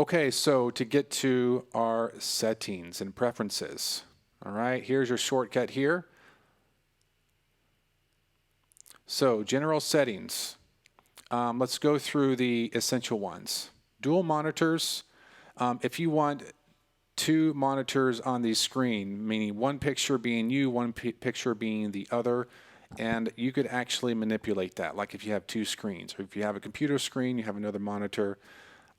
Okay, so to get to our settings and preferences, all right, here's your shortcut here. So general settings, let's go through the essential ones. Dual monitors, if you want two monitors on the screen, meaning one picture being you, one picture being the other, and you could actually manipulate that, like if you have two screens, or if you have a computer screen, you have another monitor.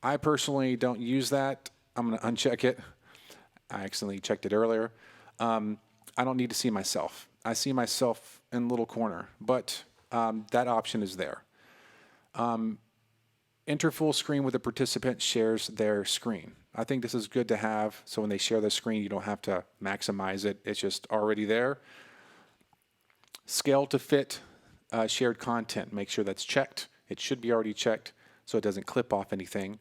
I personally don't use that. I'm going to uncheck it. I accidentally checked it earlier. I don't need to see myself. I see myself in a little corner, but that option is there. Enter full screen with the participant shares their screen. I think this is good to have, so when they share the screen, you don't have to maximize it. It's just already there. Scale to fit shared content. Make sure that's checked. It should be already checked so it doesn't clip off anything.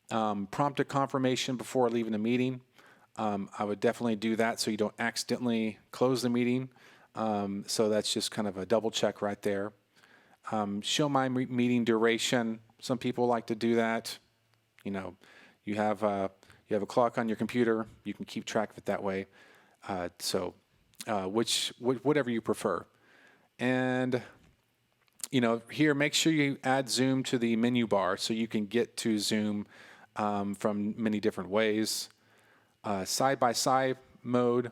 Prompt a confirmation before leaving the meeting. I would definitely do that so you don't accidentally close the meeting. So that's just kind of a double check right there. Show my meeting duration. Some people like to do that. You know, you have a clock on your computer. You can keep track of it that way. Whatever you prefer. And you know, here, make sure you add Zoom to the menu bar so you can get to Zoom from many different ways. Side-by-side mode.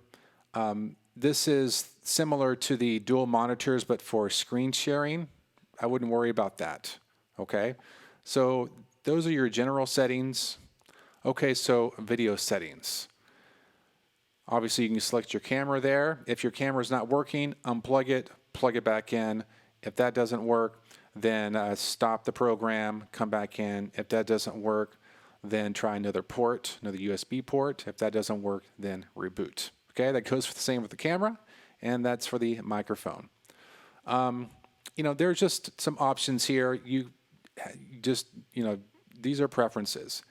This is similar to the dual monitors, but for screen sharing. I wouldn't worry about that. Okay, so those are your general settings. Okay, so video settings. Obviously, you can select your camera there. If your camera is not working, unplug it, plug it back in. If that doesn't work, then stop the program, come back in. If that doesn't work, then try another port, another USB port. If that doesn't work, then reboot. Okay, that goes for the same with the camera, and that's for the microphone. You know, there's just some options here. These are preferences.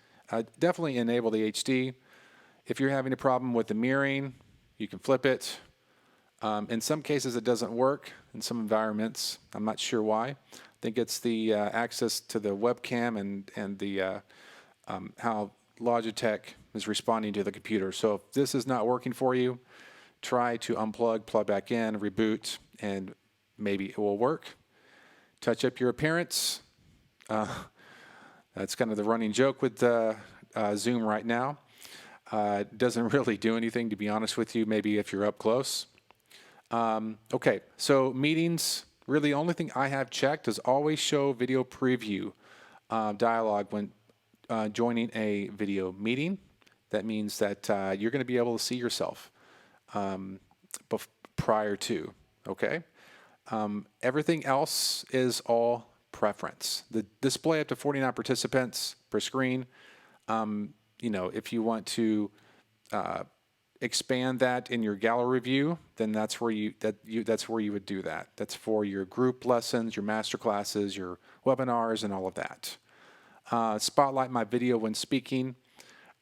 Definitely enable the HD. If you're having a problem with the mirroring, you can flip it. In some cases, it doesn't work in some environments. I'm not sure why. I think it's the access to the webcam and the how Logitech is responding to the computer. So if this is not working for you, try to unplug, plug back in, reboot, and maybe it will work. Touch up your appearance. That's kind of the running joke with Zoom right now. It doesn't really do anything, to be honest with you, maybe if you're up close. Okay, so meetings, really the only thing I have checked is always show video preview dialog when joining a video meeting. That means that you're going to be able to see yourself prior to, okay? Everything else is all preference. The display up to 49 participants per screen. You know, if you want to expand that in your gallery view, then that's where you would do that. That's for your group lessons, your master classes, your webinars, and all of that. Spotlight my video when speaking.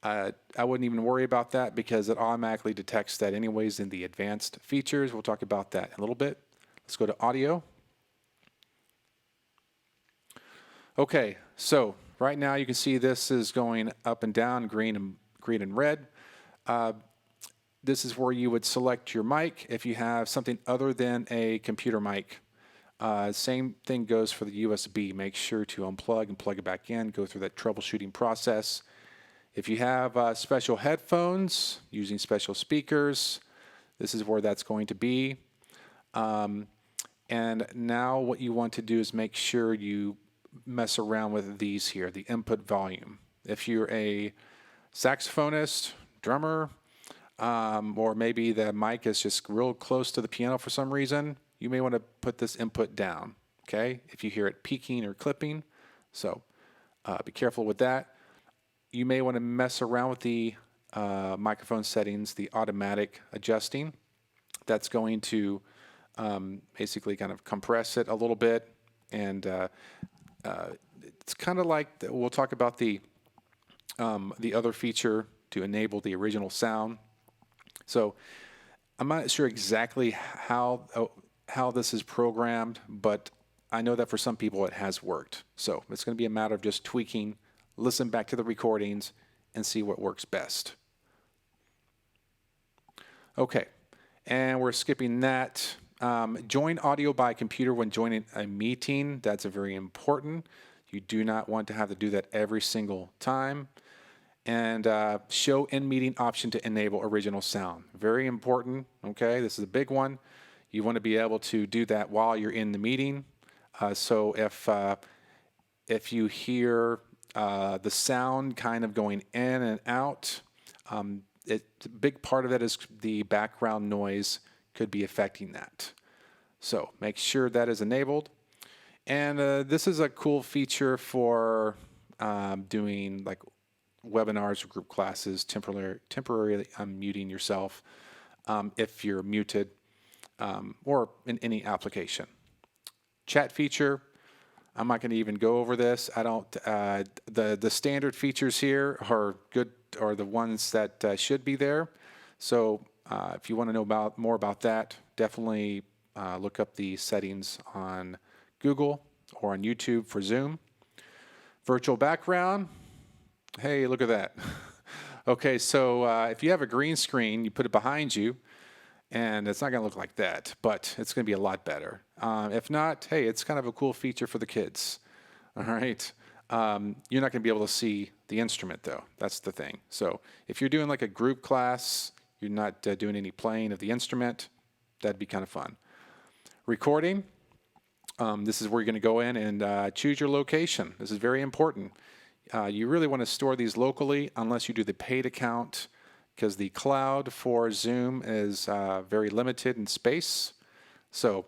I wouldn't even worry about that because it automatically detects that anyways in the advanced features. We'll talk about that in a little bit. Let's go to audio. Okay, so right now you can see this is going up and down, green and red. This is where you would select your mic if you have something other than a computer mic. Same thing goes for the USB. Make sure to unplug and plug it back in. Go through that troubleshooting process. If you have special headphones using special speakers, this is where that's going to be. And now what you want to do is make sure you mess around with these here, the input volume. If you're a saxophonist, drummer, or maybe the mic is just real close to the piano for some reason, you may want to put this input down, okay, if you hear it peaking or clipping. So be careful with that. You may want to mess around with the microphone settings, the automatic adjusting. That's going to basically kind of compress it a little bit, and it's kind of like we'll talk about the other feature to enable the original sound. So I'm not sure exactly how this is programmed, but I know that for some people it has worked. So it's going to be a matter of just tweaking listen back to the recordings, and see what works best. Okay, and we're skipping that. Join audio by computer when joining a meeting. That's very important. You do not want to have to do that every single time. And show in-meeting option to enable original sound. Very important, okay? This is a big one. You want to be able to do that while you're in the meeting. So if you hear the sound kind of going in and out, a big part of that is the background noise could be affecting that. So make sure that is enabled. And this is a cool feature for doing like webinars or group classes, temporarily unmuting yourself if you're muted, or in any application. Chat feature, I'm not going to even go over this. I don't. The standard features here are good, or the ones that should be there. So if you want to know more about that, definitely look up the settings on Google or on YouTube for Zoom. Virtual background. Hey, look at that. Okay, so if you have a green screen, you put it behind you, and it's not going to look like that, but it's going to be a lot better. If not, hey, it's kind of a cool feature for the kids. All right. You're not going to be able to see the instrument, though. That's the thing. So if you're doing like a group class, you're not doing any playing of the instrument, that'd be kind of fun. Recording. This is where you're going to go in and choose your location. This is very important. You really want to store these locally unless you do the paid account, because the cloud for Zoom is very limited in space. So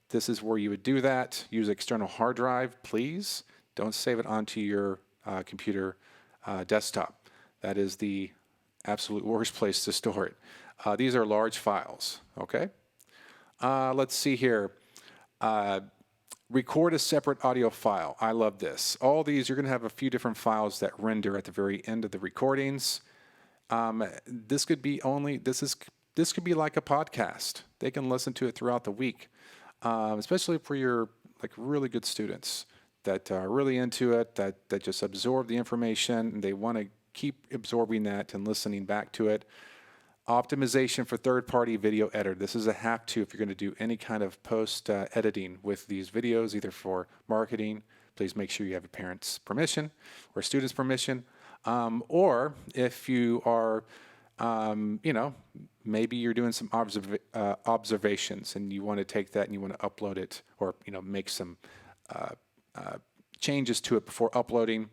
this is where you would do that. Use external hard drive, please. Don't save it onto your computer desktop. That is the absolute worst place to store it. These are large files, okay? Let's see here. Record a separate audio file. I love this. All these, you're going to have a few different files that render at the very end of the recordings. This could be this could be like a podcast. They can listen to it throughout the week, especially for your like really good students that are really into it, that just absorb the information and they want to keep absorbing that and listening back to it. Optimization for third-party video editor. This is a have-to if you're going to do any kind of post-editing with these videos, either for marketing. Please make sure you have a parent's permission or student's permission. Or if you are, maybe you're doing some observations and you want to take that and you want to upload it, or make some changes to it before uploading.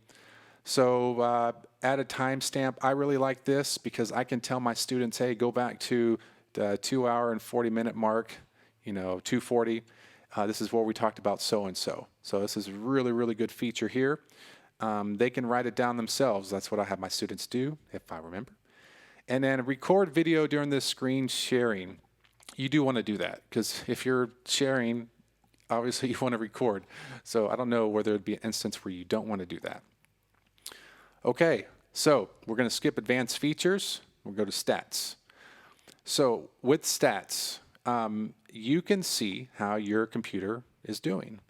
So add a timestamp. I really like this because I can tell my students, hey, go back to the 2 hour and 40-minute mark, 2:40. This is where we talked about so-and-so. So this is a really, really good feature here. They can write it down themselves. That's what I have my students do, if I remember. And then record video during this screen sharing. You do want to do that because if you're sharing, obviously you want to record. So I don't know whether there'd be an instance where you don't want to do that. Okay, so we're going to skip advanced features. We'll go to stats. So with stats, you can see how your computer is doing.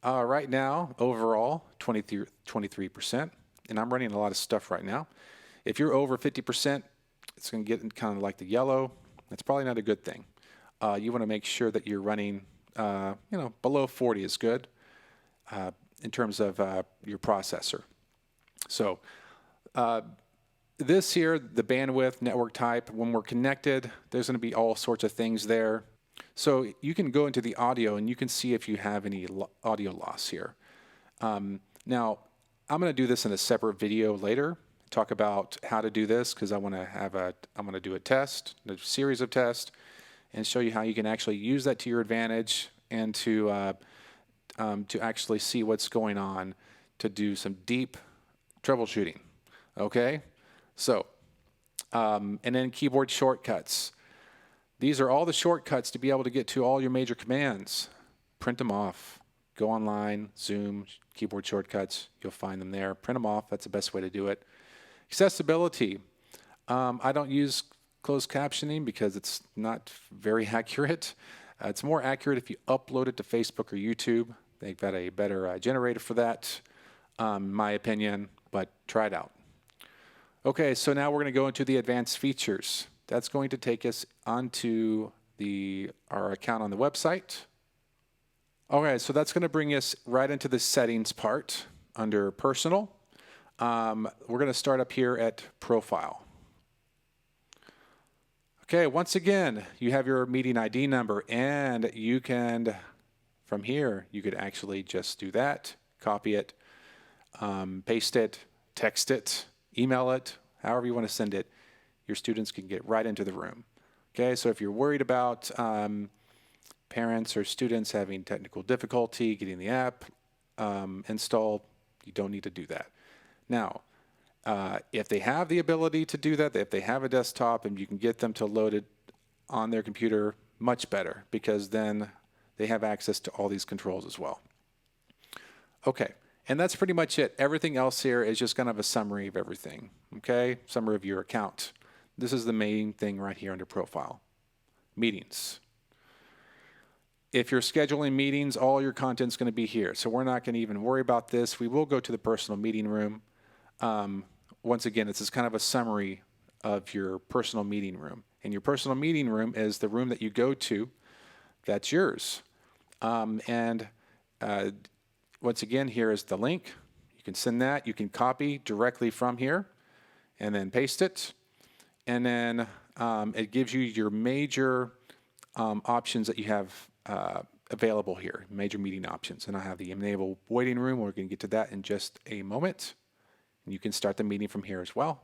Right now, overall, 23%, and I'm running a lot of stuff right now. If you're over 50%, it's going to get kind of like the yellow. That's probably not a good thing. You want to make sure that you're running, below 40 is good in terms of your processor. So this here, the bandwidth, network type, when we're connected, there's going to be all sorts of things there. So you can go into the audio and you can see if you have any audio loss here. Now, I'm going to do this in a separate video later, talk about how to do this, because I'm going to do a test, a series of tests, and show you how you can actually use that to your advantage and to actually see what's going on, to do some deep troubleshooting. Okay, so and then keyboard shortcuts. These are all the shortcuts to be able to get to all your major commands. Print them off. Go online, Zoom, keyboard shortcuts. You'll find them there. Print them off. That's the best way to do it. Accessibility. I don't use closed captioning because it's not very accurate. It's more accurate if you upload it to Facebook or YouTube. They've got a better generator for that, in my opinion. but try it out. Okay, so now we're going to go into the advanced features. That's going to take us onto our account on the website. Okay, so that's going to bring us right into the settings part under personal. We're going to start up here at profile. Okay, once again, you have your meeting ID number, and you can, from here, you could actually just do that, copy it, paste it, text it, email it, however you want to send it. Your students can get right into the room. Okay, so if you're worried about parents or students having technical difficulty getting the app installed, you don't need to do that. Now, if they have the ability to do that, if they have a desktop and you can get them to load it on their computer, much better, because then they have access to all these controls as well. Okay, and that's pretty much it. Everything else here is just kind of a summary of everything, okay? Summary of your account. This is the main thing right here under profile. Meetings. If you're scheduling meetings, all your content's going to be here. So we're not going to even worry about this. We will go to the personal meeting room. Once again, this is kind of a summary of your personal meeting room. And your personal meeting room is the room that you go to that's yours. Once again, here is the link. You can send that. You can copy directly from here and then paste it. And then it gives you your major options that you have available here, major meeting options. And I have the enable waiting room. We're going to get to that in just a moment. And you can start the meeting from here as well.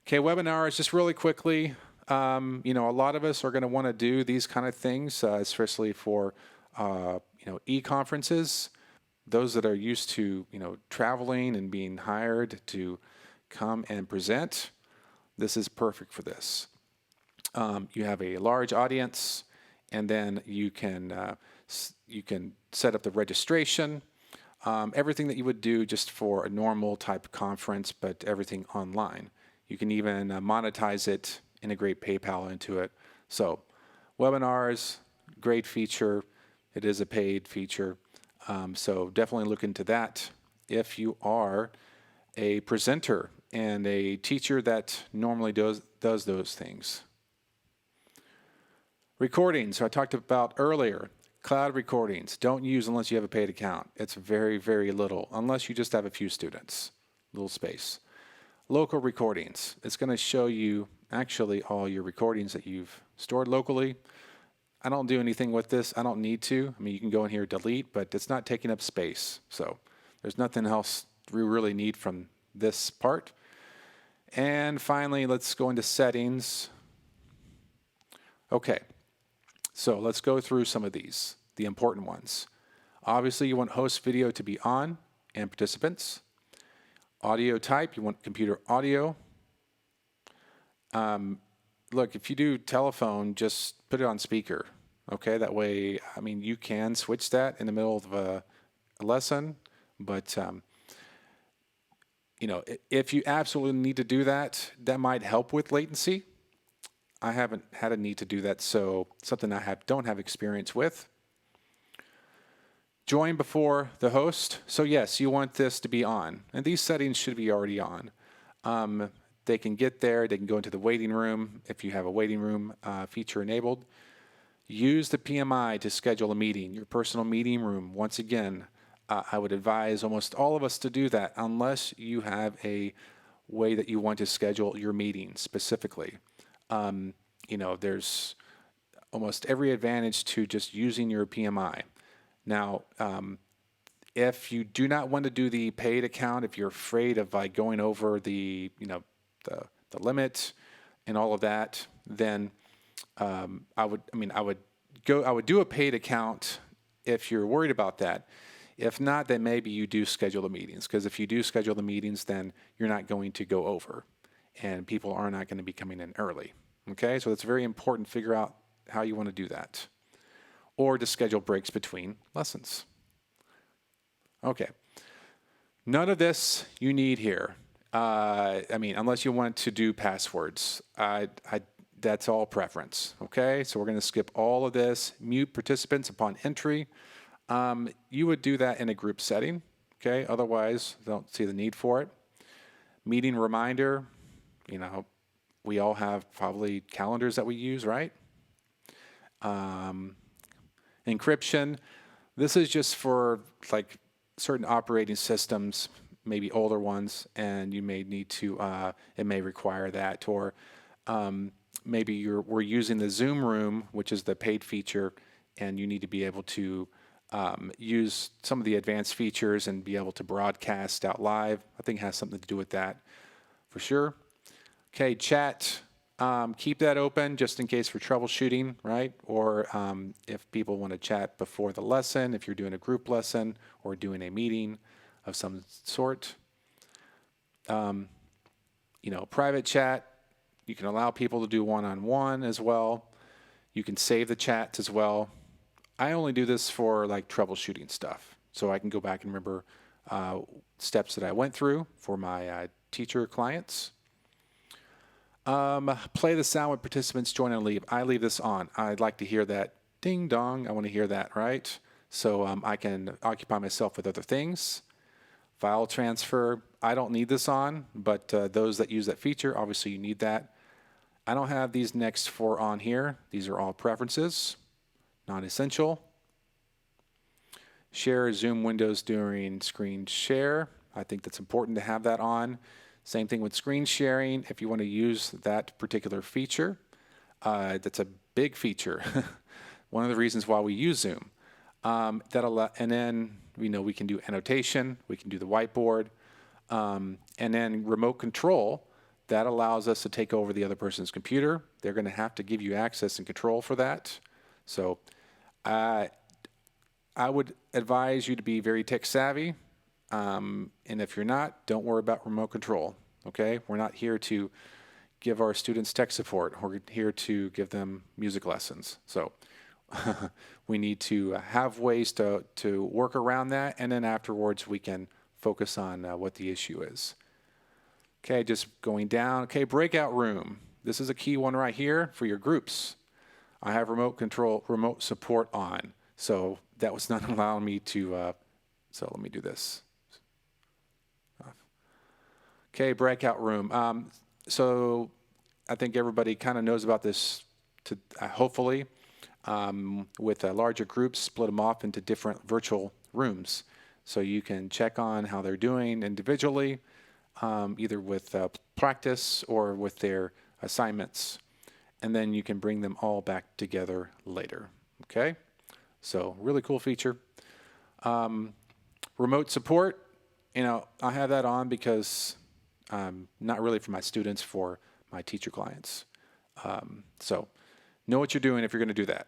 Okay, webinars, just really quickly. A lot of us are going to want to do these kind of things, especially for e-conferences. Those that are used to traveling and being hired to come and present, this is perfect for this. You have a large audience, and then you can set up the registration, everything that you would do just for a normal type conference, but everything online. You can even monetize it, integrate PayPal into it. So webinars, great feature. It is a paid feature. So definitely look into that if you are a presenter and a teacher that normally does those things. Recordings, I talked about earlier. Cloud recordings, don't use unless you have a paid account. It's very, very little, unless you just have a few students, little space. Local recordings, it's going to show you actually all your recordings that you've stored locally. I don't do anything with this. I don't need to. I mean, you can go in here, delete, but it's not taking up space. So there's nothing else we really need from this part. And finally, let's go into settings. Okay, so let's go through some of these, the important ones. Obviously, you want host video to be on and participants. Audio type, you want computer audio. Look, if you do telephone, just put it on speaker. Okay, that way, I mean, you can switch that in the middle of a lesson, but if you absolutely need to do that, that might help with latency. I haven't had a need to do that, so something I don't have experience with. Join before the host. So yes, you want this to be on, and these settings should be already on. They can get there. They can go into the waiting room if you have a waiting room feature enabled. Use the PMI to schedule a meeting, your personal meeting room. Once again, I would advise almost all of us to do that unless you have a way that you want to schedule your meeting specifically. There's almost every advantage to just using your PMI. Now, if you do not want to do the paid account, if you're afraid of going over the limit and all of that, then I would do a paid account if you're worried about that. If not, then maybe you do schedule the meetings, because if you do schedule the meetings, then you're not going to go over, and people are not going to be coming in early. Okay, so it's very important to figure out how you want to do that, or to schedule breaks between lessons. Okay, none of this you need here. Unless you want to do passwords, that's all preference. Okay, so we're going to skip all of this. Mute participants upon entry. You would do that in a group setting, Okay, otherwise, don't see the need for it. Meeting reminder, you know, we all have probably calendars that we use, right? Encryption, this is just for like certain operating systems, maybe older ones, and you may need to, it may require that, or maybe we're using the Zoom room, which is the paid feature, and you need to be able to use some of the advanced features and be able to broadcast out live. I think it has something to do with that for sure. Okay, chat. Keep that open just in case for troubleshooting, right? Or if people want to chat before the lesson, if you're doing a group lesson or doing a meeting of some sort. Private chat, you can allow people to do one-on-one as well. You can save the chats as well. I only do this for like troubleshooting stuff, so I can go back and remember steps that I went through for my teacher clients. Play the sound when participants join and leave. I leave this on. I'd like to hear that ding dong. I want to hear that, right? So I can occupy myself with other things. File transfer. I don't need this on, but those that use that feature, obviously you need that. I don't have these next four on here. These are all preferences, non-essential. Share Zoom windows during screen share. I think that's important to have that on. Same thing with screen sharing. If you want to use that particular feature, that's a big feature. One of the reasons why we use Zoom. And then we can do annotation. We can do the whiteboard, and then remote control. That allows us to take over the other person's computer. They're going to have to give you access and control for that. So, I would advise you to be very tech savvy. And if you're not, don't worry about remote control, okay? We're not here to give our students tech support. We're here to give them music lessons. So we need to have ways to work around that, and then afterwards we can focus on what the issue is. Okay, just going down. Okay, breakout room. This is a key one right here for your groups. I have remote support on. So that was not allowing me to, so let me do this. Okay, breakout room. So I think everybody kind of knows about this, hopefully, with larger groups, split them off into different virtual rooms. So you can check on how they're doing individually, either with practice or with their assignments. And then you can bring them all back together later, okay? So really cool feature. Remote support, I have that on because not really for my students, for my teacher clients. So know what you're doing if you're going to do that.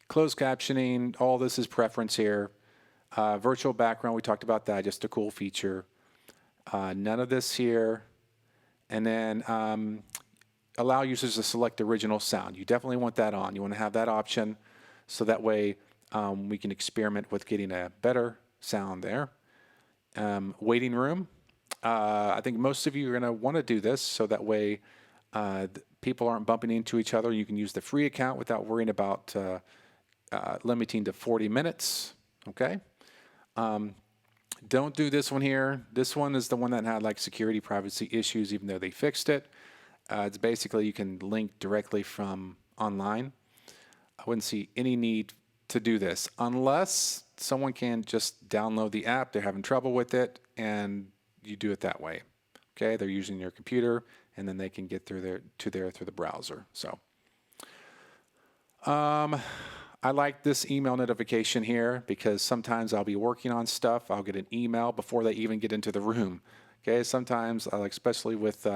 Closed captioning, all this is preference here. Virtual background, we talked about that, just a cool feature. None of this here. And then allow users to select original sound. You definitely want that on. You want to have that option so that way we can experiment with getting a better sound there. Waiting room. I think most of you are going to want to do this so that way people aren't bumping into each other. You can use the free account without worrying about limiting to 40 minutes. Okay. Don't do this one here. This one is the one that had like security privacy issues, even though they fixed it. It's basically you can link directly from online. I wouldn't see any need to do this unless someone can just download the app. They're having trouble with it, and you do it that way. Okay, they're using your computer, and then they can get through through the browser. So, I like this email notification here because sometimes I'll be working on stuff. I'll get an email before they even get into the room. Okay, sometimes I like, especially with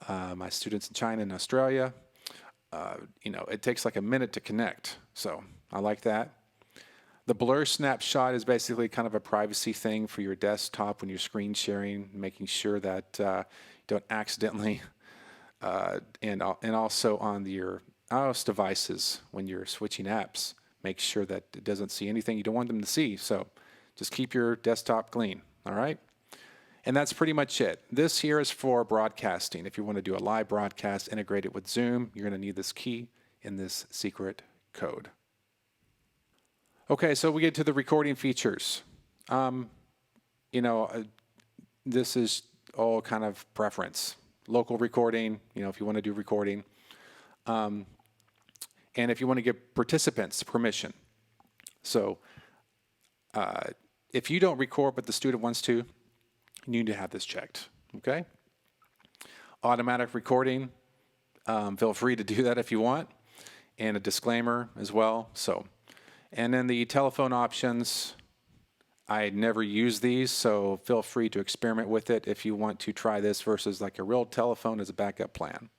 my students in China and Australia, it takes like a minute to connect. So I like that. The blur snapshot is basically kind of a privacy thing for your desktop when you're screen sharing, making sure that you don't accidentally, and also on your iOS devices when you're switching apps, make sure that it doesn't see anything you don't want them to see. So just keep your desktop clean, all right? And that's pretty much it. This here is for broadcasting. If you want to do a live broadcast integrated with Zoom, you're going to need this key in this secret code. Okay, so we get to the recording features. you know, this is all kind of preference. Local recording, you know, if you want to do recording. And if you want to give participants permission. So if you don't record but the student wants to, you need to have this checked, okay? Automatic recording, feel free to do that if you want, and a disclaimer as well. So, and then the telephone options, I never use these, so feel free to experiment with it if you want to try this versus like a real telephone as a backup plan.